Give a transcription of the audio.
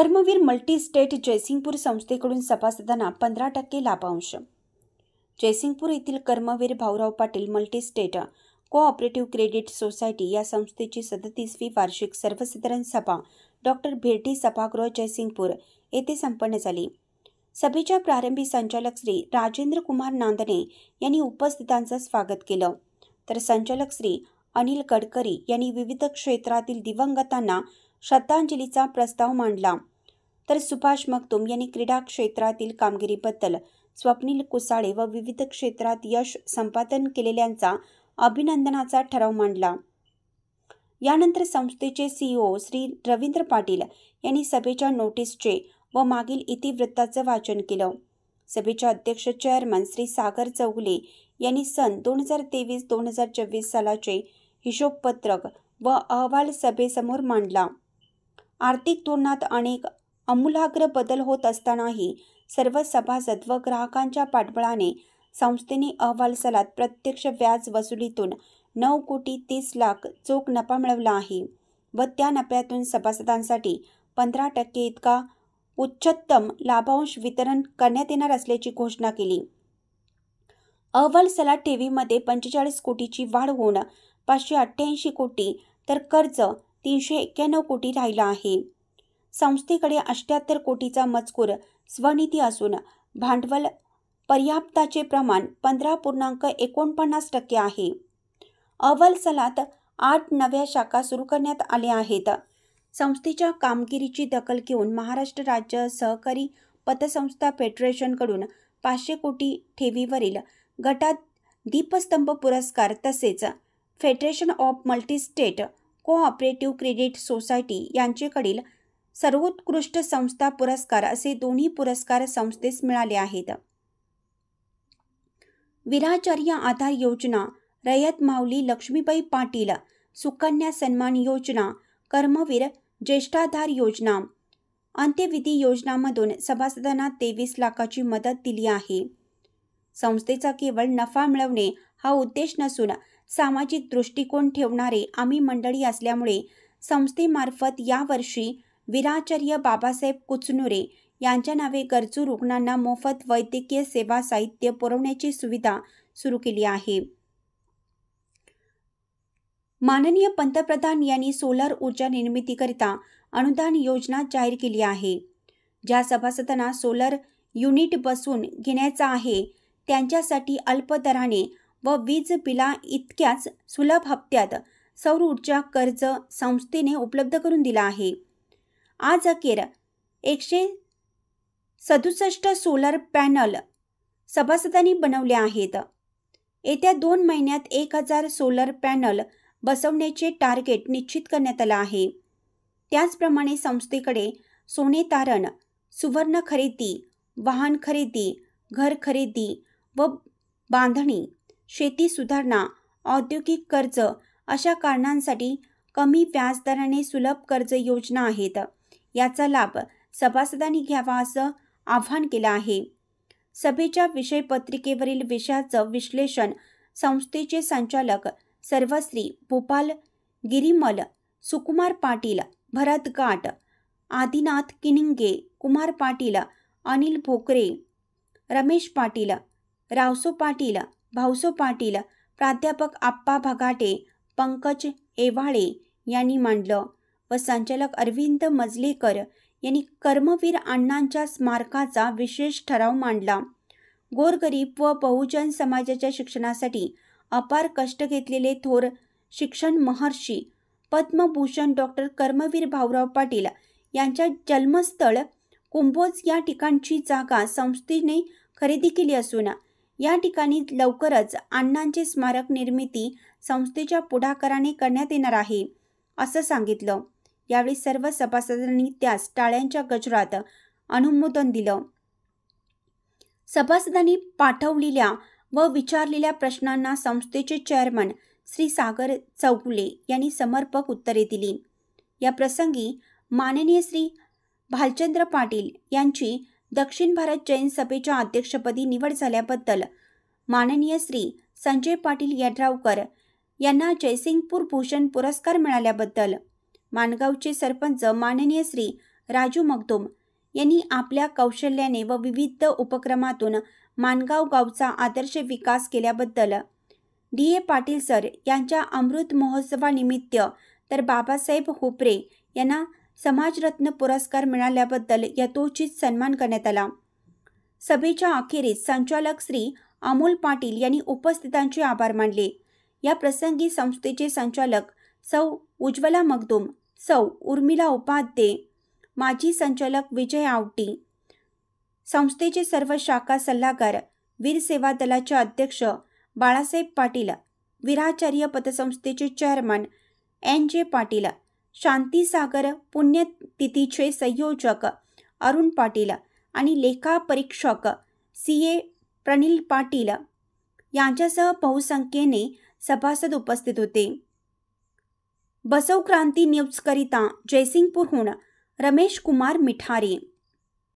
Karmaveer multi-state Jaysingpur संस्थेकडून सभासदांना 15% लाभांश. जयसिंगपूर येथील Karmaveer Bhaurao Patil multistate cooperative credit society या संस्थेची 37वी वार्षिक सर्वसाधारण सभा डॉक्टर भेटी सभागृह जयसिंगपूर येथे संपन्न झाली. सभेच्या प्रारंभी संचालक श्री राजेंद्र कुमार नांदणे यांनी उपस्थितांचं स्वागत केलं, तर संचालक श्री अनिल गडकरी यांनी विविध क्षेत्रातील दिवंगतांना श्रद्धांजलीचा प्रस्ताव मांडला, तर सुभाष मगदूम यांनी क्रीडा क्षेत्रातील कामगिरीबद्दल, स्वप्नील कुसाळे व विविध क्षेत्रात यश संपादन केलेल्यांचा अभिनंदनाचा ठराव मांडला. यानंतर संस्थेचे CEO श्री रवींद्र पाटील यांनी सभेच्या नोटीसचे व मागील इतिवृत्ताचं वाचन केलं. सभेचे अध्यक्ष चेअरमन श्री सागर चौगुले यांनी सन 2023-2024 सालाचे हिशोबपत्रक व अहवाल सभेसमोर मांडला. आर्थिक धोरणात अनेक आमूलाग्र बदल होत असतानाही सर्व सभासद व ग्राहकांच्या पाठबळाने संस्थेने अहवाल सालात प्रत्यक्ष व्याज वसुलीतून 9,30,00,000 चोख नफा मिळवला आहे व त्या नफ्यातून सभासदांसाठी 15% इतका उच्चतम लाभांश वितरण करण्यात येणार असल्याची घोषणा केली. अहवाल सालात ठेवीमध्ये 45 कोटीची वाढ होऊन 588 कोटी तर कर्ज 391 कोटी राहिला आहे. संस्थेकडे 78 कोटीचा मजकूर स्वनिधी असून भांडवल पर्याप्ताचे प्रमाण 15.49% आहे. अहवाल सालात 8 नव्या शाखा सुरू करण्यात आल्या आहेत. संस्थेच्या कामगिरीची दखल घेऊन महाराष्ट्र राज्य सहकारी पतसंस्था फेडरेशनकडून 500 कोटी ठेवीवरील गटात दीपस्तंभ पुरस्कार तसेच federation of multi-state cooperative credit society यांच्याकडील सर्वोत्कृष्ट संस्था पुरस्कार असे दोन्ही पुरस्कार संस्थेस मिळाले आहेत. वीराचार्य आधार योजना, रयत माऊली लक्ष्मीबाई पाटील सुकन्या सन्मान योजना, कर्मवीर ज्येष्ठाधार योजना, अंत्यविधी योजनांमधून सभासदांना 23 लाखाची मदत दिली आहे. संस्थेचा केवळ नफा मिळवणे हा उद्देश नसून सामाजिक दृष्टिकोन ठेवणारे आम्ही मंडळी असल्यामुळे संस्थेमार्फत यावर्षी वीराचार्य बाबासाहेब कुचनुरे यांच्या नावे गरजू रुग्णांना मोफत वैद्यकीय सेवा साहित्य पुरवण्याची सुविधा सुरू केली आहे. माननीय पंतप्रधान यांनी सोलर ऊर्जा निर्मितीकरिता अनुदान योजना जाहीर केली आहे. ज्या सभासदांना सोलर युनिट बसवून घेण्याचा आहे त्यांच्यासाठी अल्प दराने व वीज बिला इतक्याच सुलभ हप्त्यात सौर ऊर्जा कर्ज संस्थेने उपलब्ध करून दिला आहे. आज अखेर 167 सोलर पॅनल सभासदांनी बनवले आहेत. येत्या 2 महिन्यात 1000 सोलर पॅनल बसवण्याचे टार्गेट निश्चित करण्यात आलं आहे. त्याचप्रमाणे संस्थेकडे सोने तारण, सुवर्ण खरेदी, वाहन खरेदी, घर खरेदी व बांधणी, शेती सुधारणा, औद्योगिक कर्ज अशा कारणांसाठी कमी व्याजदराने सुलभ कर्ज योजना आहेत. याचा लाभ सभासदांनी घ्यावा असं आवाहन केलं आहे. सभेच्या विषयपत्रिकेवरील विषयाचं विश्लेषण संस्थेचे संचालक सर्वश्री भूपाल गिरिमल, सुकुमार पाटील, भरत गाट, आदिनाथ किनिंगे, कुमार पाटील, अनिल भोकरे, रमेश पाटील, रावसो पाटील, भाऊसो पाटील, प्राध्यापक आप्पा भगाटे, पंकज एवाळे यांनी मांडलं व संचालक अरविंद मजलेकर यांनी कर्मवीर अण्णांच्या स्मारकाचा विशेष ठराव मांडला. गोरगरीब व बहुजन समाजाच्या शिक्षणासाठी अपार कष्ट घेतलेले थोर शिक्षण महर्षी पद्मभूषण डॉक्टर कर्मवीर भाऊराव पाटील यांच्या जन्मस्थळ कुंभोज या ठिकाणची जागा संस्थेने खरेदी केली असून या ठिकाणी लवकरच अण्णांचे स्मारक निर्मिती संस्थेच्या पुढाकाराने करण्यात येणार आहे असं सांगितलं. यावेळी सर्व सभासदांनी त्यास टाळ्यांच्या गजरात अनुमोदन दिलं. सभासदांनी पाठवलेल्या व विचारलेल्या प्रश्नांना संस्थेचे चेअरमन श्री सागर चौगुले यांनी समर्पक उत्तरे दिली. या प्रसंगी माननीय श्री भालचंद्र पाटील यांची दक्षिण भारत जैन सभेच्या अध्यक्षपदी निवड झाल्याबद्दल, माननीय श्री संजय पाटील यड्रावकर यांना जयसिंगपूर भूषण पुरस्कार मिळाल्याबद्दल, माणगावचे सरपंच माननीय श्री राजू मगदूम यांनी आपल्या कौशल्याने व विविध उपक्रमातून माणगाव गावचा आदर्श विकास केल्याबद्दल डी.ए. पाटील सर यांच्या अमृत महोत्सवानिमित्त तर बाबासाहेब हुपरे यांना समाजरत्न पुरस्कार मिळाल्याबद्दल यथोचित सन्मान करण्यात आला। सभेच्या अखेरीस संचालक श्री अमोल पाटील यांनी उपस्थितांचे आभार मानले। या प्रसंगी संस्थेचे संचालक सौ उज्ज्वला मगदूम, सौ उर्मिला उपाध्ये, माजी संचालक विजय आवटी, संस्थेचे सर्व शाखा सल्लागार, वीर सेवा दलाचे अध्यक्ष बाळासाहेब पाटील, वीराचार्य पतसंस्थेचे चेअरमन एन.जे. पाटील, शांतीसागर पुण्यतिथीचे संयोजक अरुण पाटील आणि लेखा परीक्षक सी.ए. प्रणिल पाटील यांच्यासह बहुसंख्येने सभासद उपस्थित होते। बसव क्रांती न्यूजकरिता जयसिंगपूरहून रमेश कुमार मिठारे।